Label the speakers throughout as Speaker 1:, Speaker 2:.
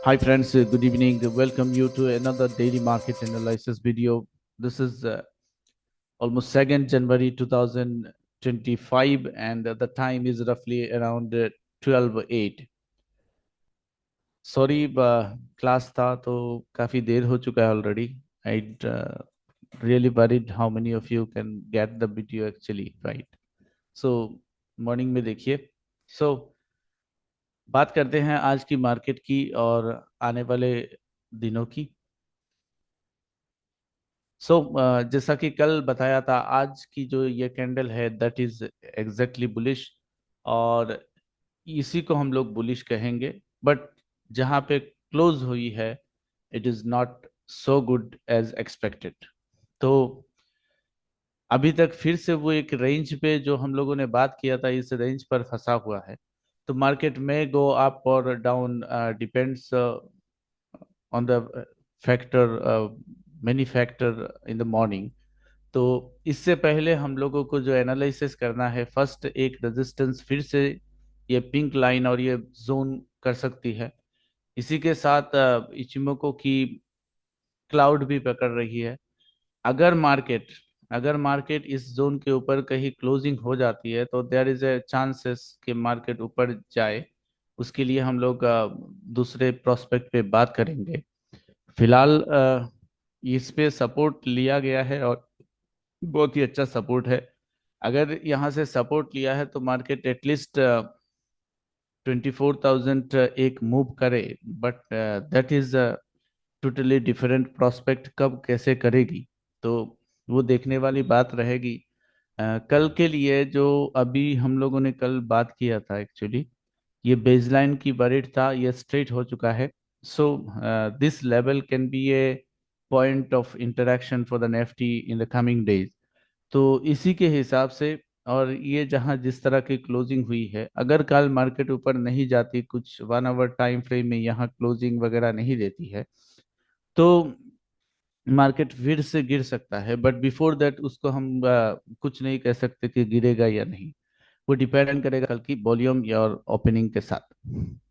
Speaker 1: Hi friends, good evening. Welcome you to another daily market analysis video. This is almost 2nd January 2025 and the time is roughly around 12:08. Sorry, class था तो काफ़ी देर हो चुका है already. I'd really worried how many of you can get the video actually right. So morning में देखिए. So बात करते हैं आज की मार्केट की और आने वाले दिनों की. सो जैसा कि कल बताया था, आज की जो ये कैंडल है दैट इज एग्जैक्टली बुलिश और इसी को हम लोग बुलिश कहेंगे. बट जहाँ पे क्लोज हुई है it is not so good as expected. तो अभी तक फिर से वो एक रेंज पे जो हम लोगों ने बात किया था इस रेंज पर फंसा हुआ है. तो मार्केट में गो अप और down depends on the factor, many factor in the morning. तो इससे पहले हम लोगों को जो एनालिसिस करना है, फर्स्ट एक रेजिस्टेंस फिर से ये पिंक लाइन और ये जोन कर सकती है. इसी के साथ इचिमोको की क्लाउड भी पकड़ रही है. अगर मार्केट अगर मार्केट इस जोन के ऊपर कहीं क्लोजिंग हो जाती है तो देयर इज ए चांसेस कि मार्केट ऊपर जाए. उसके लिए हम लोग दूसरे प्रोस्पेक्ट पे बात करेंगे. फिलहाल इस पे सपोर्ट लिया गया है और बहुत ही अच्छा सपोर्ट है. अगर यहाँ से सपोर्ट लिया है तो मार्केट एटलीस्ट 24,000 एक मूव करे. But that is totally different prospect, कब कैसे करेगी तो वो देखने वाली बात रहेगी. कल के लिए जो अभी हम लोगों ने कल बात किया था एक्चुअली, ये बेसलाइन की बरीड था, ये स्ट्रेट हो चुका है. So this level can be A point of interaction for the Nifty in the coming days. तो इसी के हिसाब से और ये जहां जिस तरह की क्लोजिंग हुई है, अगर कल मार्केट ऊपर नहीं जाती, कुछ 1 आवर टाइम फ्रेम में यहाँ क्लोजिंग वगैरह नहीं देती है, तो मार्केट फिर से गिर सकता है. बट बिफोर दैट उसको हम कुछ नहीं कह सकते कि गिरेगा या नहीं. वो डिपेंड करेगा कल की वॉल्यूम या और ओपनिंग के साथ.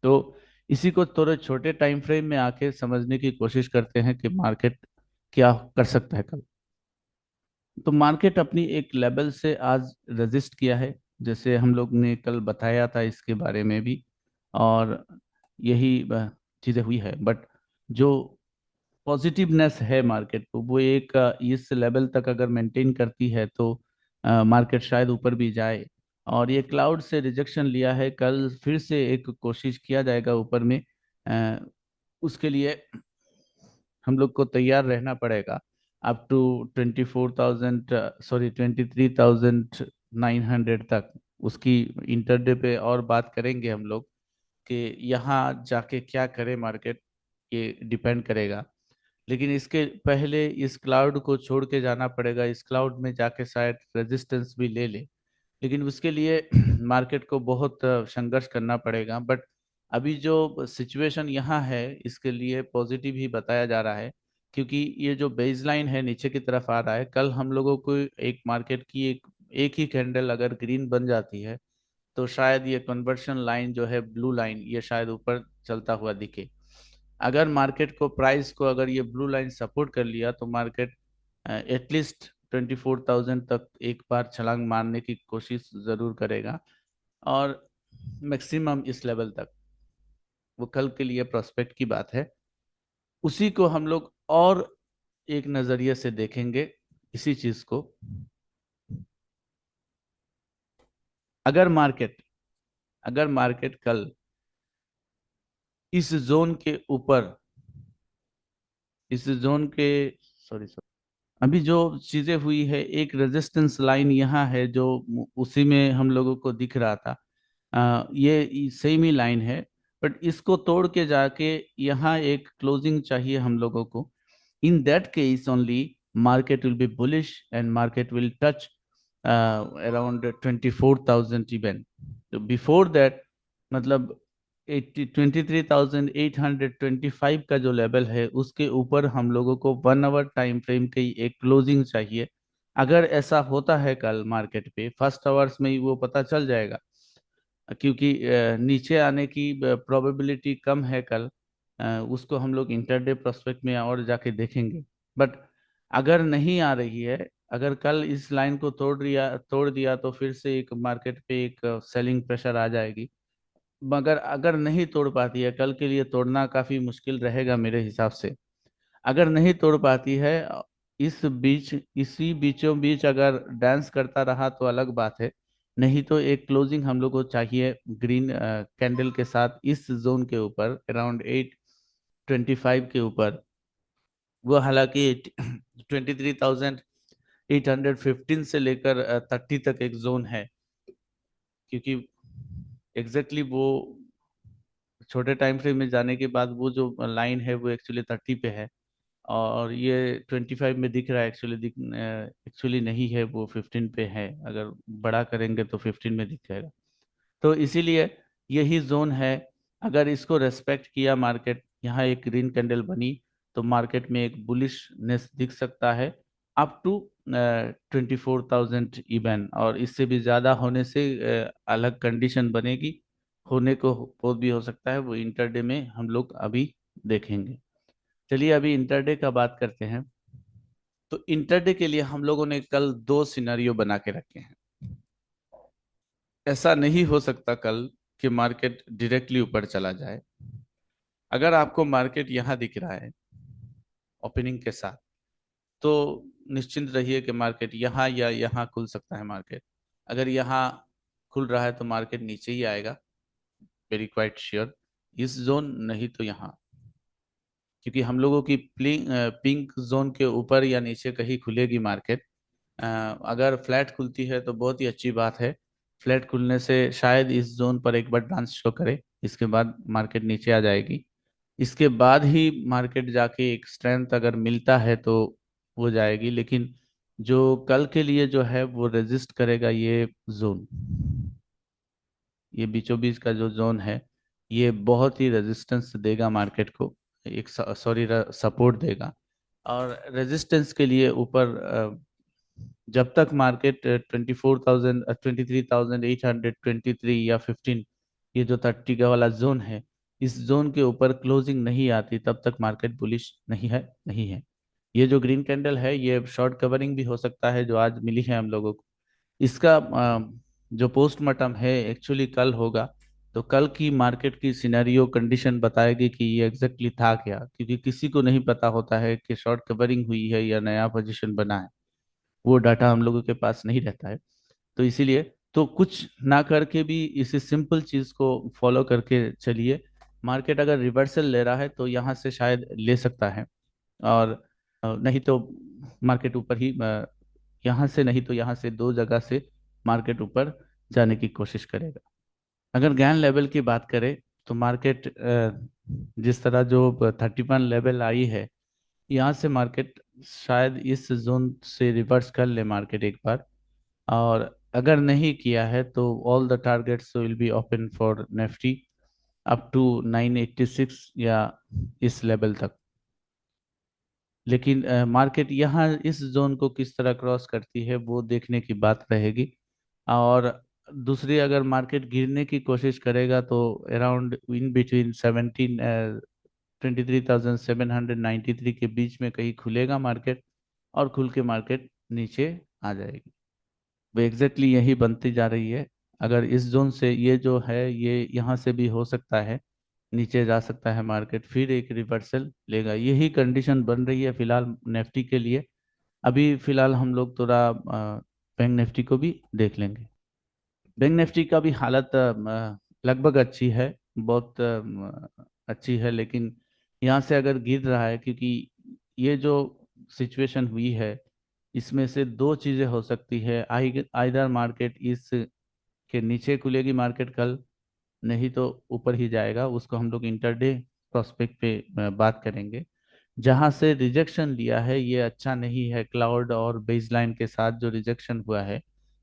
Speaker 1: तो इसी को थोड़े छोटे टाइम फ्रेम में आके समझने की कोशिश करते हैं कि मार्केट क्या कर सकता है कल. तो मार्केट अपनी एक लेवल से आज रजिस्ट किया है, जैसे हम लोग ने कल बताया था इसके बारे में भी. और यही चीज़ें हुई है. बट जो पॉजिटिवनेस है मार्केट को, वो एक इस लेवल तक अगर मेंटेन करती है तो मार्केट शायद ऊपर भी जाए. और ये क्लाउड से रिजेक्शन लिया है, कल फिर से एक कोशिश किया जाएगा ऊपर में. अ, उसके लिए हम लोग को तैयार रहना पड़ेगा अप टू 24,000, सॉरी 23,900 तक. उसकी इंटरडे पे और बात करेंगे हम लोग कि यहाँ जाके क्या करे मार्केट, ये डिपेंड करेगा. लेकिन इसके पहले इस क्लाउड को छोड़ के जाना पड़ेगा, इस क्लाउड में जाके शायद रेजिस्टेंस भी ले ले. लेकिन उसके लिए मार्केट को बहुत संघर्ष करना पड़ेगा. बट अभी जो सिचुएशन यहाँ है इसके लिए पॉजिटिव ही बताया जा रहा है, क्योंकि ये जो बेसलाइन है नीचे की तरफ आ रहा है. कल हम लोगों को एक मार्केट की एक ही कैंडल अगर ग्रीन बन जाती है तो शायद ये कन्वर्शन लाइन जो है ब्लू लाइन, ये शायद ऊपर चलता हुआ दिखे. अगर मार्केट को प्राइस को अगर ये ब्लू लाइन सपोर्ट कर लिया तो मार्केट एटलीस्ट 24,000 तक एक बार छलांग मारने की कोशिश जरूर करेगा. और मैक्सिमम इस लेवल तक, वो कल के लिए प्रोस्पेक्ट की बात है. उसी को हम लोग और एक नजरिए से देखेंगे इसी चीज को. अगर मार्केट अगर मार्केट कल इस जोन के ऊपर, इस जोन के, सॉरी सॉरी, अभी जो चीजें हुई है, एक रेजिस्टेंस लाइन यहाँ है जो उसी में हम लोगों को दिख रहा था. ये सेम ही लाइन है. बट इसको तोड़ के जाके यहाँ एक क्लोजिंग चाहिए हम लोगों को. In that case only market will be bullish and market will touch around 24,000 even. तो बिफोर दैट, मतलब 23,825 का जो लेवल है उसके ऊपर हम लोगों को 1 आवर टाइम फ्रेम की एक क्लोजिंग चाहिए. अगर ऐसा होता है कल मार्केट पे, फर्स्ट आवर्स में ही वो पता चल जाएगा, क्योंकि नीचे आने की प्रोबेबिलिटी कम है कल. उसको हम लोग इंटरडे प्रोस्पेक्ट में और जाके देखेंगे। बट अगर नहीं आ रही है, अगर कल इस लाइन को तोड़ दिया तो फिर से एक मार्केट पे एक सेलिंग प्रेशर आ जाएगी। मगर अगर नहीं तोड़ पाती है, कल के लिए तोड़ना काफी मुश्किल रहेगा मेरे हिसाब से। अगर नहीं तोड़ पाती है, इसी बीचों बीच अगर डांस करता रहा तो अलग बात है। नहीं तो एक क्लोजिंग हम लोग को चाहिए ग्रीन कैंडल के साथ इस जोन के ऊपर, अराउंड 825 के ऊपर। वो हालांकि 23,815 से लेकर 30 तक एक जोन है, क्योंकि एग्जैक्टली वो छोटे टाइम फ्रेम में जाने के बाद वो जो लाइन है वो एक्चुअली 30 पे है, और ये 25 में दिख रहा है। एक्चुअली नहीं है, वो 15 पे है। अगर बड़ा करेंगे तो 15 में दिख जाएगा। तो इसीलिए यही जोन है। अगर इसको रेस्पेक्ट किया मार्केट, यहाँ एक ग्रीन कैंडल बनी, तो मार्केट में एक बुलिशनेस दिख सकता है अप टू 24,000 इवन, और इससे भी ज़्यादा होने से अलग कंडीशन बनेगी। होने को वो भी हो सकता है, वो इंटरडे में हम लोग अभी देखेंगे। चलिए अभी इंटरडे का बात करते हैं। तो इंटरडे के लिए हम लोगों ने कल दो सिनेरियो बना के रखे हैं। ऐसा नहीं हो सकता कल कि मार्केट डायरेक्टली ऊपर चला जाए। अगर आपको मार्केट यहाँ दिख रहा है ओपनिंग के साथ, तो निश्चिंत रहिए कि मार्केट यहाँ या यहाँ खुल सकता है। मार्केट अगर यहाँ खुल रहा है तो मार्केट नीचे ही आएगा, वेरी क्वाइट श्योर। इस जोन नहीं तो यहाँ, क्योंकि हम लोगों की पिंक जोन के ऊपर या नीचे कहीं खुलेगी मार्केट। अगर फ्लैट खुलती है तो बहुत ही अच्छी बात है। फ्लैट खुलने से शायद इस जोन पर एक बार डांस शो करे, इसके बाद मार्केट नीचे आ जाएगी। इसके बाद ही मार्केट जाके एक स्ट्रेंथ अगर मिलता है तो वो जाएगी। लेकिन जो कल के लिए जो है वो रेजिस्ट करेगा ये जोन, ये बीचों बीच का जो जोन है, ये बहुत ही रेजिस्टेंस देगा मार्केट को, एक सॉरी सपोर्ट देगा। और रेजिस्टेंस के लिए ऊपर जब तक मार्केट 24,000 23,823 या 15, ये जो 30 का वाला जोन है, इस जोन के ऊपर क्लोजिंग नहीं आती, तब तक मार्केट बुलिश नहीं है। ये जो ग्रीन कैंडल है ये शॉर्ट कवरिंग भी हो सकता है, जो आज मिली है हम लोगों को। इसका जो पोस्टमार्टम है एक्चुअली कल होगा। तो कल की मार्केट की सिनेरियो कंडीशन बताएगी कि ये एग्जैक्टली था क्या, क्योंकि किसी को नहीं पता होता है कि शॉर्ट कवरिंग हुई है या नया पोजीशन बना है। वो डाटा हम लोगों के पास नहीं रहता है। तो इसीलिए तो कुछ ना करके भी इसी सिंपल चीज को फॉलो करके चलिए। मार्केट अगर रिवर्सल ले रहा है तो यहाँ से शायद ले सकता है, और नहीं तो मार्केट ऊपर ही, यहाँ से नहीं तो यहाँ से, दो जगह से मार्केट ऊपर जाने की कोशिश करेगा। अगर गैन लेवल की बात करें तो मार्केट जिस तरह जो 31 लेवल आई है, यहाँ से मार्केट शायद इस जोन से रिवर्स कर ले मार्केट एक बार। और अगर नहीं किया है तो all the targets will be open for Nifty up to 986 या इस लेवल तक। लेकिन मार्केट यहाँ इस जोन को किस तरह क्रॉस करती है वो देखने की बात रहेगी। और दूसरी, अगर मार्केट गिरने की कोशिश करेगा तो अराउंड इन बिटवीन 23,793 के बीच में कहीं खुलेगा मार्केट, और खुल के मार्केट नीचे आ जाएगी। वो एग्जैक्टली यही बनती जा रही है। अगर इस जोन से ये जो है ये यहाँ से भी हो सकता है, नीचे जा सकता है मार्केट, फिर एक रिवर्सल लेगा। यही कंडीशन बन रही है फिलहाल निफ्टी के लिए। अभी फिलहाल हम लोग थोड़ा बैंक निफ्टी को भी देख लेंगे। बैंक निफ्टी का भी हालत लगभग अच्छी है, बहुत अच्छी है। लेकिन यहाँ से अगर गिर रहा है, क्योंकि ये जो सिचुएशन हुई है, इसमें से दो चीजें हो सकती है। आइदर मार्केट इस के नीचे खुलेगी मार्केट कल, नहीं तो ऊपर ही जाएगा। उसको हम लोग इंटरडे प्रोस्पेक्ट पे बात करेंगे। जहां से रिजेक्शन लिया है ये अच्छा नहीं है, क्लाउड और बेसलाइन के साथ जो रिजेक्शन हुआ है।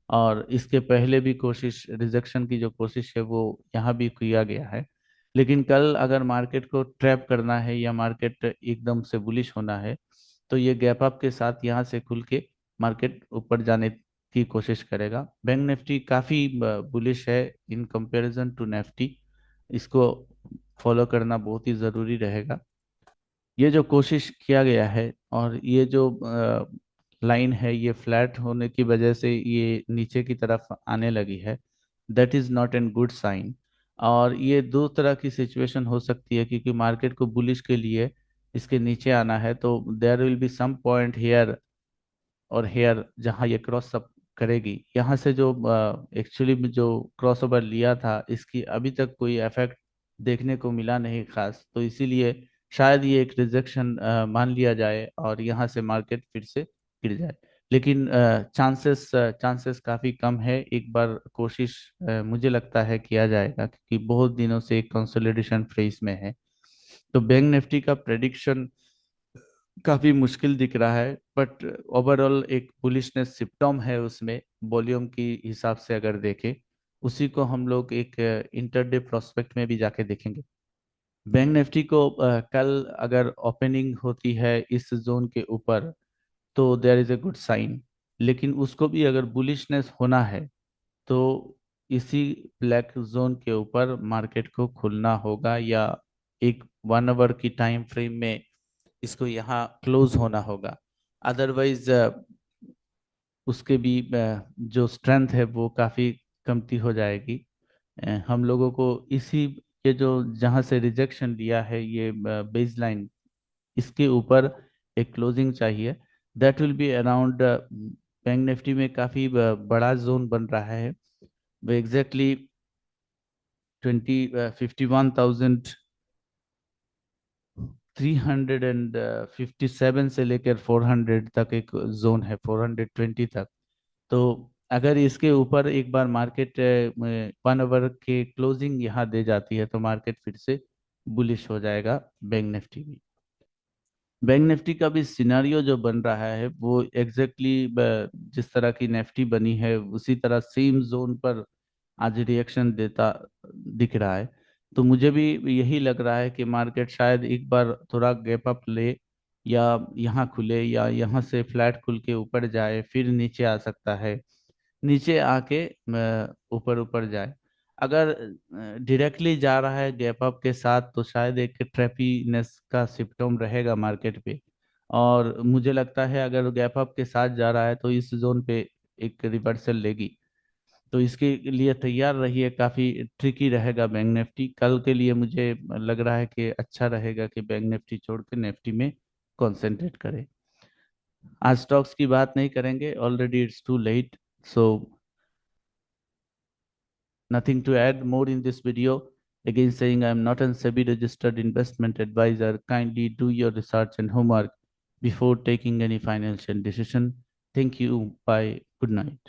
Speaker 1: और इसके पहले भी कोशिश, रिजेक्शन की जो कोशिश है वो यहाँ भी किया गया है। लेकिन कल अगर मार्केट को ट्रैप करना है या मार्केट एकदम से बुलिश होना है, तो ये गैप अप के साथ यहाँ से खुल के मार्केट ऊपर जाने की कोशिश करेगा। बैंक निफ्टी काफ़ी बुलिश है इन कंपैरिजन टू निफ्टी। इसको फॉलो करना बहुत ही ज़रूरी रहेगा। ये जो कोशिश किया गया है और ये जो लाइन है, ये फ्लैट होने की वजह से ये नीचे की तरफ आने लगी है, that is not an good sign. और ये दो तरह की सिचुएशन हो सकती है, क्योंकि मार्केट को बुलिश के लिए इसके नीचे आना है, तो there will be some point here और हेयर जहाँ ये क्रॉस अप करेगी। यहाँ से जो एक्चुअली में जो क्रॉस ओवर लिया था, इसकी अभी तक कोई इफेक्ट देखने को मिला नहीं खास, तो इसीलिए शायद ये एक रिजेक्शन मान लिया जाए और यहाँ से मार्केट फिर से गिर जाए। लेकिन चांसेस चांसेस काफ़ी कम है। एक बार कोशिश मुझे लगता है किया जाएगा, क्योंकि बहुत दिनों से एक कंसोलिडेशन फेज में है। तो बैंक निफ्टी का प्रेडिक्शन काफी मुश्किल दिख रहा है, बट ओवरऑल एक बुलिशनेस सिम्टम है उसमें, वॉल्यूम की हिसाब से अगर देखें। उसी को हम लोग एक इंटरडे प्रोस्पेक्ट में भी जाके देखेंगे। बैंक निफ्टी को कल अगर ओपनिंग होती है इस जोन के ऊपर, तो there is a good sign. लेकिन उसको भी अगर बुलिशनेस होना है, तो इसी ब्लैक जोन के ऊपर मार्केट को खुलना होगा, या एक 1 आवर की टाइम फ्रेम में इसको यहाँ क्लोज होना होगा। अदरवाइज उसके भी जो स्ट्रेंथ है वो काफ़ी कमती हो जाएगी। हम लोगों को इसी, ये जो जहाँ से रिजेक्शन लिया है ये बेस लाइन, इसके ऊपर एक क्लोजिंग चाहिए। That will be around, bank Nifty में काफ़ी बड़ा जोन बन रहा है, वो एग्जैक्टली 51,357 से लेकर 400 तक एक जोन है, 420 तक। तो अगर इसके ऊपर एक बार मार्केट 1 आवर के क्लोजिंग यहाँ दे जाती है, तो मार्केट फिर से बुलिश हो जाएगा, बैंक निफ्टी भी। बैंक निफ्टी का भी सिनारियो जो बन रहा है वो एग्जैक्टली जिस तरह की निफ्टी बनी है उसी तरह सेम जोन पर आज रिएक्शन देता दिख रहा है। तो मुझे भी यही लग रहा है कि मार्केट शायद एक बार थोड़ा गैप अप ले, या यहाँ खुले, या यहाँ से फ्लैट खुल के ऊपर जाए, फिर नीचे आ सकता है, नीचे आके ऊपर ऊपर जाए। अगर डायरेक्टली जा रहा है गैप अप के साथ, तो शायद एक ट्रैपीनेस का सिम्टम रहेगा मार्केट पे। और मुझे लगता है अगर गैप अप के साथ जा रहा है तो इस जोन पे एक रिवर्सल लेगी। तो इसके लिए तैयार रहिए, काफी ट्रिकी रहेगा बैंक निफ्टी कल के लिए। मुझे लग रहा है कि अच्छा रहेगा कि बैंक निफ्टी छोड़ के निफ्टी में कंसंट्रेट करें। आज स्टॉक्स की बात नहीं करेंगे, already it's too late. So nothing to add more in this video. Again, saying I am not an SEBI registered investment advisor. Kindly do your research and homework before taking any financial decision. Thank you. Bye. Good night.